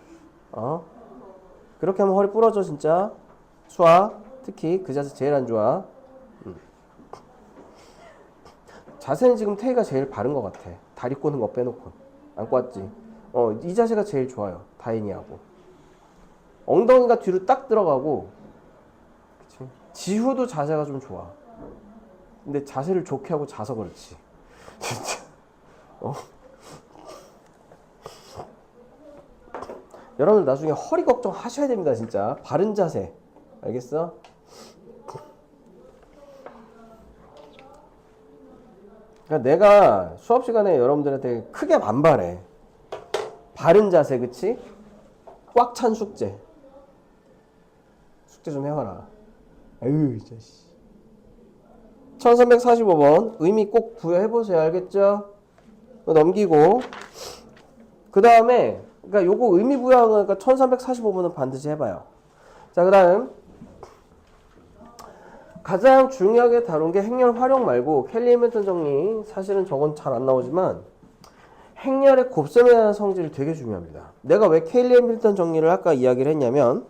그렇게 하면 허리 부러져 진짜. 수학 특히 그 자세 제일 안 좋아. 자세는 지금 태희가 제일 바른 것 같아. 다리 꼬는 거 빼놓고. 안 꼬았지? 이 자세가 제일 좋아요. 다인이하고. 엉덩이가 뒤로 딱 들어가고. 그치? 지후도 자세가 좀 좋아. 근데 자세를 좋게 하고 자서 그렇지. 진짜. 여러분들 나중에 허리 걱정 하셔야 됩니다. 진짜. 바른 자세. 알겠어? 그러니까 내가 수업 시간에 여러분들한테 크게 반발해. 바른 자세, 그치? 꽉 찬 숙제. 숙제 좀 해와라. 아유, 이 자식. 1345번 의미 꼭 부여해보세요. 알겠죠? 넘기고 그 다음에 그러니까 요거 의미 부여하는 거니까 1345번은 반드시 해봐요. 자, 그 다음 가장 중요하게 다룬 게 행렬 활용 말고 켈리 해밀턴 정리. 사실은 저건 잘 안 나오지만 행렬의 곱셈에 대한 성질이 되게 중요합니다. 내가 왜 켈리 해밀턴 정리를 아까 이야기를 했냐면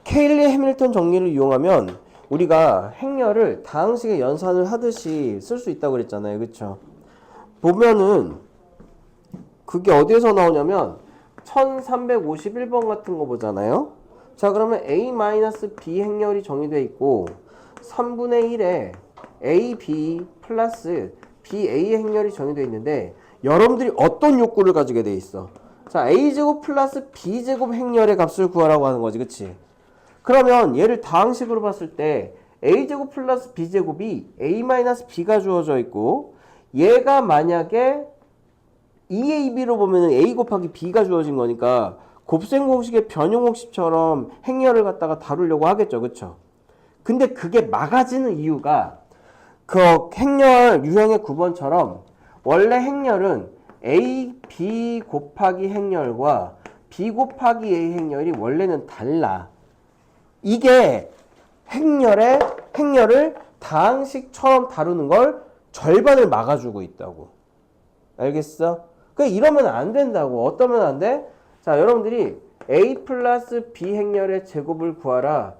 켈리 해밀턴 정리를 이용하면 우리가 행렬을 다항식의 연산을 하듯이 쓸 수 있다고 그랬잖아요. 그쵸? 보면은 그게 어디에서 나오냐면 1351번 같은 거 보잖아요. 자, 그러면 A-B 행렬이 정의되어 있고 3분의 1에 AB 플러스 BA 행렬이 정의되어 있는데 여러분들이 어떤 욕구를 가지게 돼 있어? 자, A제곱 플러스 B제곱 행렬의 값을 구하라고 하는 거지, 그치? 그러면 얘를 다항식으로 봤을 때 A제곱 플러스 B제곱이 A-B가 주어져 있고 얘가 만약에 2AB로 보면 A 곱하기 B가 주어진 거니까 곱셈 공식의 변형 공식처럼 행렬을 갖다가 다루려고 하겠죠, 그쵸? 근데 그게 막아지는 이유가 그 행렬 유형의 9번처럼 원래 행렬은 A, B 곱하기 행렬과 B 곱하기 A 행렬이 원래는 달라. 이게 행렬을 다항식처럼 다루는 걸 절반을 막아주고 있다고. 알겠어? 이러면 안 된다고. 어떠면 안 돼? 자, 여러분들이 A 플러스 B 행렬의 제곱을 구하라.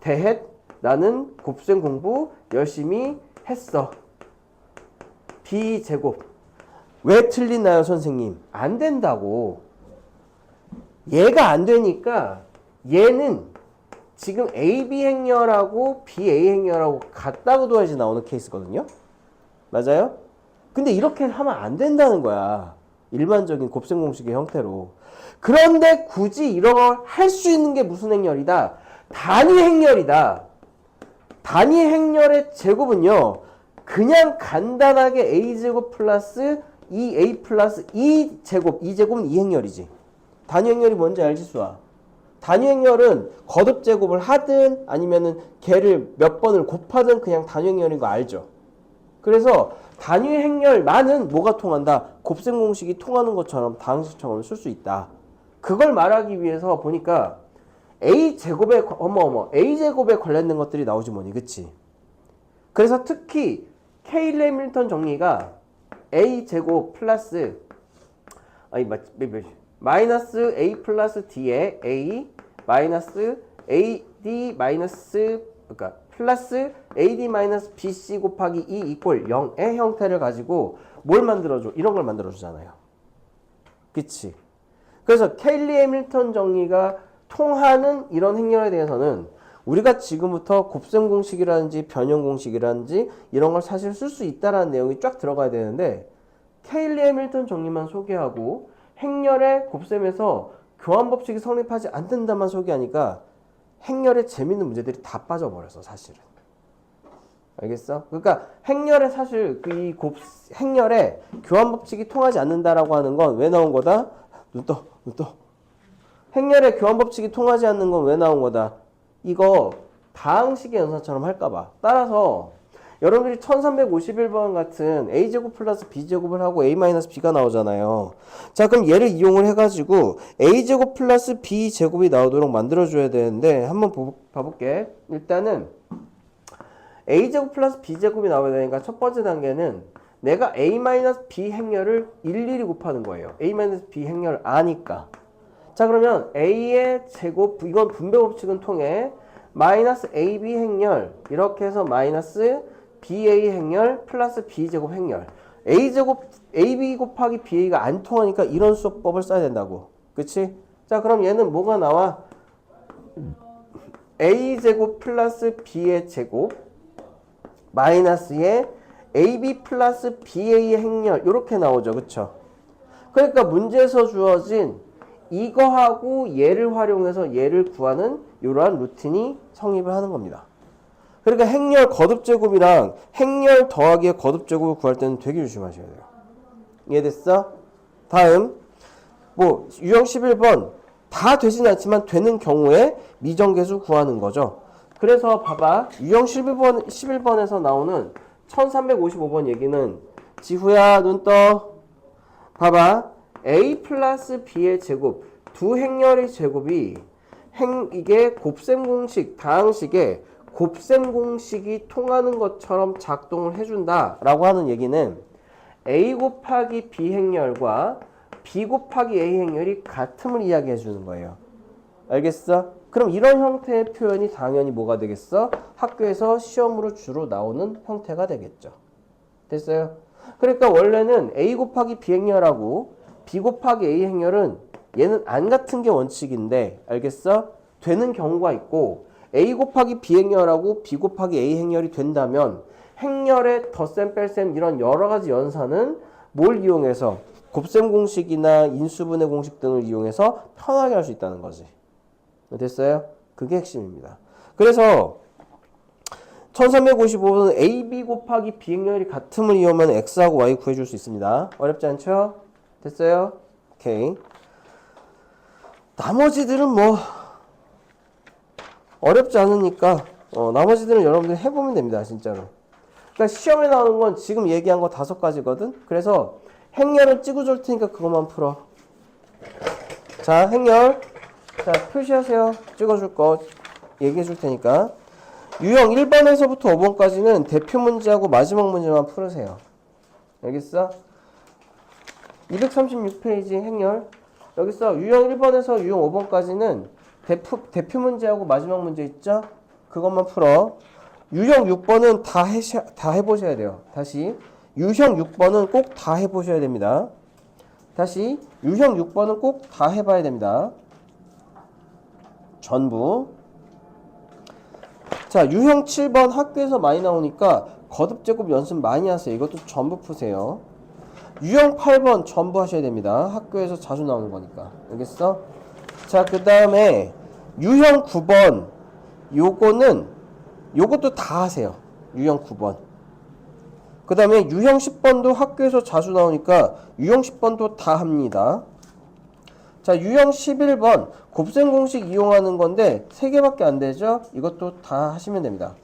대헷 나는 곱셈 공부 열심히 했어. B 제곱. 왜 틀리나요, 선생님? 안 된다고. 얘가 안 되니까 얘는 지금 AB 행렬하고 BA 행렬하고 같다고 둬야지 나오는 케이스거든요. 맞아요? 근데 이렇게 하면 안 된다는 거야. 일반적인 곱셈 공식의 형태로. 그런데 굳이 이런 걸 할 수 있는 게 무슨 행렬이다? 단위 행렬이다. 단위 행렬의 제곱은요. 그냥 간단하게 A제곱 플러스 2A 플러스 2제곱. 2제곱은 2행렬이지. 단위 행렬이 뭔지 알지, 수아? 단위 행렬은 거듭 제곱을 하든 아니면은 걔를 몇 번을 곱하든 그냥 단위 행렬인 거 알죠? 그래서 단위 행렬만은 뭐가 통한다? 곱셈 공식이 통하는 것처럼 다항식처럼 쓸 수 있다. 그걸 말하기 위해서 보니까 A제곱에 A제곱에 관련된 것들이 나오지 뭐니, 그치? 그래서 특히 케일리 해밀턴 정리가 A제곱 플러스 마이너스 A 플러스 D에 A 마이너스 AD 마이너스 그러니까 플러스 AD 마이너스 BC 곱하기 2 이퀄 0의 형태를 가지고 뭘 만들어줘? 이런 걸 만들어주잖아요. 그치? 그래서 케일리 해밀턴 정리가 통하는 이런 행렬에 대해서는 우리가 지금부터 곱셈 공식이라든지 변형 공식이라든지 이런 걸 사실 쓸 수 있다라는 내용이 쫙 들어가야 되는데 케일리 해밀턴 정리만 소개하고 행렬의 곱셈에서 교환 법칙이 성립하지 않는다만 소개하니까 행렬의 재밌는 문제들이 다 빠져버렸어, 사실은. 알겠어? 그러니까 행렬에 사실 행렬에 교환 법칙이 통하지 않는다라고 하는 건 왜 나온 거다? 눈 떠. 행렬에 교환 법칙이 통하지 않는 건 왜 나온 거다? 이거 다항식의 연산처럼 할까봐. 따라서 여러분들이 1351번 같은 A제곱 플러스 B제곱을 하고 A-B가 나오잖아요. 자, 그럼 얘를 이용을 해가지고 A제곱 플러스 B제곱이 나오도록 만들어줘야 되는데 한번 봐볼게. 일단은 A제곱 플러스 B제곱이 나와야 되니까 첫 번째 단계는 내가 A-B 행렬을 일일이 곱하는 거예요. A-B 행렬을 아니까. 자, 그러면 A의 제곱, 이건 분배 법칙은 통해 마이너스 AB 행렬 이렇게 해서 마이너스 BA 행렬 플러스 B제곱 행렬 A제곱 AB 곱하기 BA가 안 통하니까 이런 수법을 써야 된다고. 그치? 자, 그럼 얘는 뭐가 나와? A제곱 플러스 B의 제곱 마이너스에 AB 플러스 BA 행렬 이렇게 나오죠. 그쵸? 그러니까 문제에서 주어진 이거하고 얘를 활용해서 얘를 구하는 이러한 루틴이 성립을 하는 겁니다. 그러니까 행렬 거듭제곱이랑 행렬 더하기의 거듭제곱을 구할 때는 되게 조심하셔야 돼요. 이해됐어? 다음 유형 11번 다 되진 않지만 되는 경우에 미정계수 구하는 거죠. 그래서 봐봐. 유형 11번에서 나오는 1355번 얘기는 지후야 눈 떠. 봐봐. A 플러스 B의 제곱 두 행렬의 제곱이 이게 곱셈 공식 다항식에 곱셈 공식이 통하는 것처럼 작동을 해준다 라고 하는 얘기는 A 곱하기 B 행렬과 B 곱하기 A 행렬이 같음을 이야기해 주는 거예요. 알겠어? 그럼 이런 형태의 표현이 당연히 뭐가 되겠어? 학교에서 시험으로 주로 나오는 형태가 되겠죠. 됐어요? 그러니까 원래는 A 곱하기 B 행렬하고 B 곱하기 A 행렬은 얘는 안 같은 게 원칙인데 알겠어? 되는 경우가 있고 A 곱하기 B 행렬하고 B 곱하기 A 행렬이 된다면 행렬의 덧셈 뺄셈 이런 여러 가지 연산은 뭘 이용해서 곱셈 공식이나 인수분해 공식 등을 이용해서 편하게 할 수 있다는 거지. 됐어요? 그게 핵심입니다. 그래서 1355는 AB 곱하기 B 행렬이 같음을 이용하면 X하고 Y 구해줄 수 있습니다. 어렵지 않죠? 됐어요? 오케이. 나머지들은 뭐 어렵지 않으니까 나머지들은 여러분들 해보면 됩니다. 진짜로. 그러니까 시험에 나오는 건 지금 얘기한 거 5가지거든. 그래서 행렬은 찍어줄 테니까 그것만 풀어. 자, 행렬. 자, 표시하세요. 찍어줄 거 얘기해 줄 테니까. 유형 1번에서부터 5번까지는 대표 문제하고 마지막 문제만 풀으세요. 알겠어? 236페이지 행렬. 여기서 유형 1번에서 유형 5번까지는 대표 문제하고 마지막 문제 있죠? 그것만 풀어. 유형 6번은 다 해보셔야 돼요. 다시. 유형 6번은 꼭 다 해보셔야 됩니다. 다시. 유형 6번은 꼭 다 해봐야 됩니다. 전부. 자, 유형 7번 학교에서 많이 나오니까 거듭제곱 연습 많이 하세요. 이것도 전부 푸세요. 유형 8번 전부 하셔야 됩니다. 학교에서 자주 나오는 거니까. 알겠어? 자, 그 다음에 유형 9번 요것도 다 하세요. 유형 9번. 그 다음에 유형 10번도 학교에서 자주 나오니까 유형 10번도 다 합니다. 자, 유형 11번 곱셈 공식 이용하는 건데 3개밖에 안 되죠? 이것도 다 하시면 됩니다.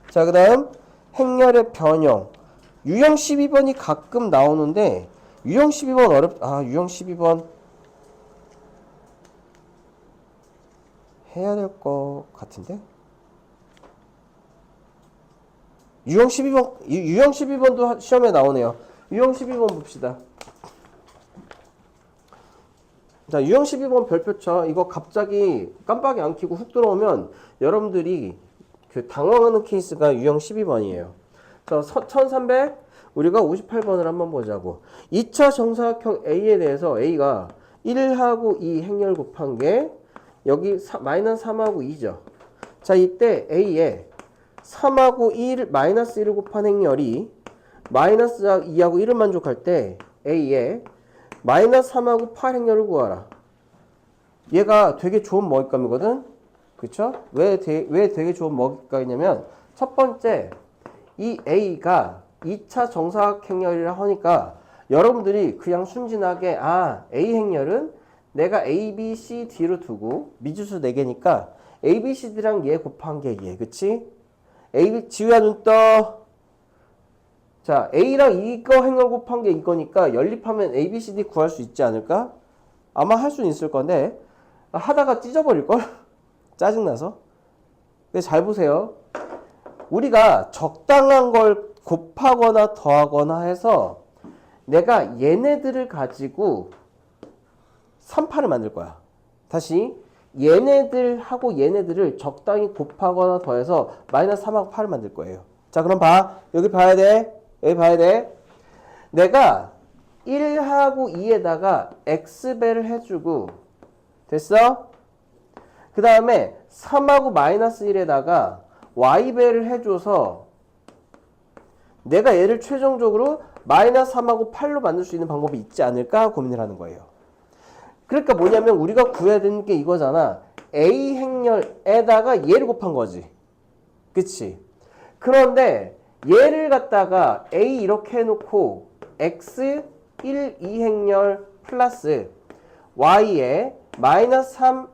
자, 그 다음 행렬의 변형. 유형 12번이 가끔 나오는데 유형 12번 유형 12번 해야 될 것 같은데? 유형 12번도 시험에 나오네요. 유형 12번 봅시다. 자, 유형 12번 별표 쳐. 이거 갑자기 깜빡이 안 켜고 훅 들어오면 여러분들이 그 당황하는 케이스가 유형 12번이에요. 자, 1300 우리가 58번을 한번 보자고. 2차 정사각형 A에 대해서 A가 1하고 2 행렬 곱한 게 여기 마이너스 3하고 2죠. 자, 이때 A에 3하고 1, 마이너스 1을 곱한 행렬이 마이너스 2하고 1을 만족할 때 A에 마이너스 3하고 8 행렬을 구하라. 얘가 되게 좋은 먹잇감이거든. 그쵸? 왜 되게 좋은 먹잇감이냐면 첫 번째 이 A가 2차 정사각 행렬이라 하니까 여러분들이 그냥 순진하게 A 행렬은 내가 A, B, C, D로 두고 미지수 4개니까 A, B, C, D랑 얘 곱한 게 얘. 그치? A, B, 지우야 눈 떠. 자, A랑 이거 행렬 곱한 게 이거니까 연립하면 A, B, C, D 구할 수 있지 않을까? 아마 할 수는 있을 건데 하다가 찢어버릴걸? 짜증나서. 근데 잘 보세요. 우리가 적당한 걸 곱하거나 더하거나 해서 내가 얘네들을 가지고 38을 만들 거야. 다시 얘네들하고 얘네들을 적당히 곱하거나 더해서 마이너스 3하고 8을 만들 거예요. 자, 그럼 봐. 여기 봐야 돼. 여기 봐야 돼. 내가 1하고 2에다가 x배를 해주고 됐어? 그 다음에 3하고 마이너스 1에다가 y배를 해줘서 내가 얘를 최종적으로 마이너스 3하고 8로 만들 수 있는 방법이 있지 않을까 고민을 하는 거예요. 그러니까 뭐냐면 우리가 구해야 되는 게 이거잖아. A 행렬에다가 얘를 곱한 거지. 그치? 그런데 얘를 갖다가 A 이렇게 해놓고 x 1, 2 행렬 플러스 y에 마이너스 3,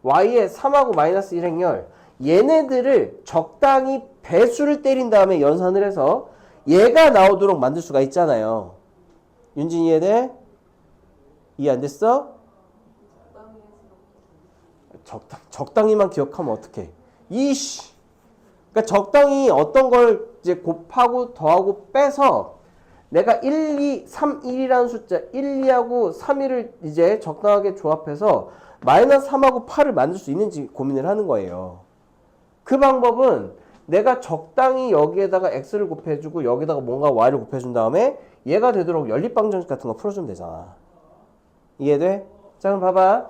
y에 3하고 마이너스 1 행렬 얘네들을 적당히 배수를 때린 다음에 연산을 해서 얘가 나오도록 만들 수가 있잖아요. 윤진이 이해돼? 이해 안 됐어? 적당히만 기억하면 어떡해. 이씨. 그러니까 적당히 어떤 걸 이제 곱하고 더하고 빼서 내가 1, 2, 3, 1이라는 숫자 1, 2하고 3, 1을 이제 적당하게 조합해서 마이너스 3하고 8을 만들 수 있는지 고민을 하는 거예요. 그 방법은 내가 적당히 여기에다가 x를 곱해주고 여기다가 뭔가 y를 곱해준 다음에 얘가 되도록 연립방정식 같은 거 풀어주면 되잖아. 이해돼? 자, 그럼 봐봐.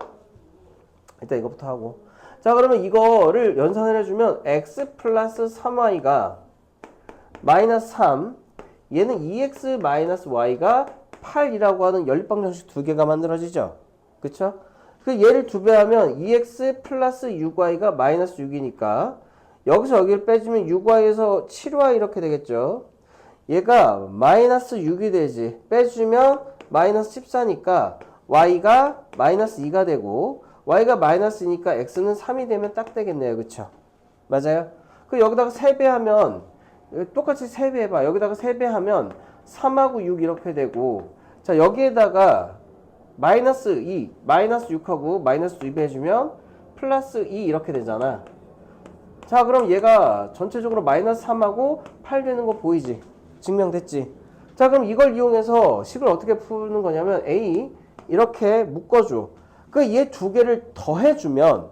일단 이거부터 하고. 자, 그러면 이거를 연산을 해주면 x 플러스 3y가 마이너스 3, 얘는 2x 마이너스 y가 8이라고 하는 연립방정식 두 개가 만들어지죠. 그쵸? 그 얘를 2배 하면 2x 플러스 6y가 마이너스 6이니까 여기서 여기를 빼주면 6y에서 7y 이렇게 되겠죠. 얘가 마이너스 6이 되지. 빼주면 마이너스 14니까 y가 마이너스 2가 되고 y가 마이너스니까 x는 3이 되면 딱 되겠네요. 그쵸? 맞아요? 그 여기다가 3배하면 똑같이 3배해봐. 여기다가 3배하면 3하고 6 이렇게 되고 자 여기에다가 마이너스 2, 마이너스 6하고 마이너스 2 해주면 플러스 2 이렇게 되잖아. 자 그럼 얘가 전체적으로 마이너스 3하고 8 되는 거 보이지? 증명됐지? 자 그럼 이걸 이용해서 식을 어떻게 푸는 거냐면 A 이렇게 묶어줘. 그 얘 두 개를 더해주면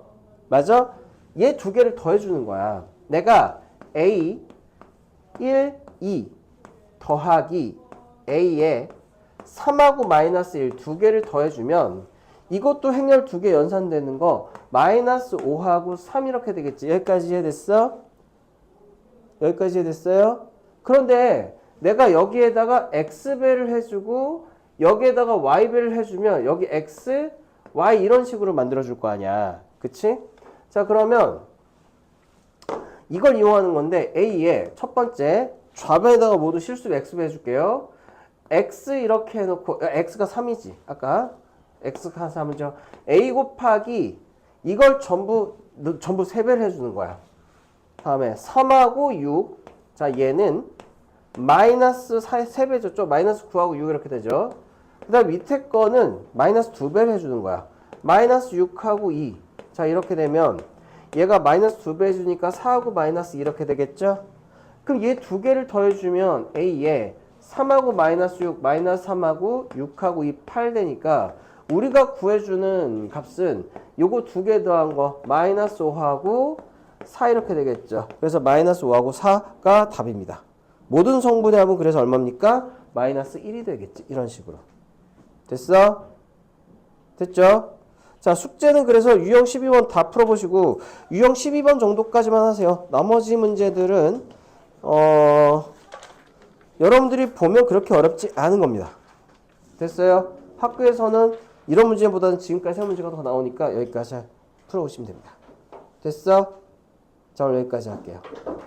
맞아? 얘 두 개를 더해주는 거야. 내가 A 1, 2 더하기 A에 3하고 마이너스 1 두 개를 더해주면 이것도 행렬 두 개 연산되는 거 마이너스 5하고 3 이렇게 되겠지. 여기까지 이해됐어? 여기까지 이해됐어요? 그런데 내가 여기에다가 x배를 해주고 여기에다가 y배를 해주면 여기 x, y 이런 식으로 만들어줄 거 아니야. 그치? 자 그러면 이걸 이용하는 건데 A의 첫 번째 좌변에다가 모두 실수 x배 해줄게요. x 이렇게 해놓고 x가 3이지. 아까 x가 3이죠. a 곱하기 이걸 전부 3배를 해주는 거야. 다음에 3하고 6. 자 얘는 마이너스 3배죠. 마이너스 9하고 6 이렇게 되죠. 그 다음 밑에 거는 마이너스 2배를 해주는 거야. 마이너스 6하고 2. 자 이렇게 되면 얘가 마이너스 2배 해주니까 4하고 마이너스 2 이렇게 되겠죠. 그럼 얘 두 개를 더해주면 A에 3하고 마이너스 6, 마이너스 3하고 6하고 2, 8 되니까 우리가 구해주는 값은 요거 두 개 더한 거 마이너스 5하고 4 이렇게 되겠죠. 그래서 마이너스 5하고 4가 답입니다. 모든 성분의 합은 그래서 얼마입니까? 마이너스 1이 되겠지. 이런 식으로. 됐어? 됐죠? 자 숙제는 그래서 유형 12번 다 풀어보시고 유형 12번 정도까지만 하세요. 나머지 문제들은 여러분들이 보면 그렇게 어렵지 않은 겁니다. 됐어요? 학교에서는 이런 문제보다는 지금까지 세 문제가 더 나오니까 여기까지 풀어보시면 됩니다. 됐어? 자 오늘 여기까지 할게요.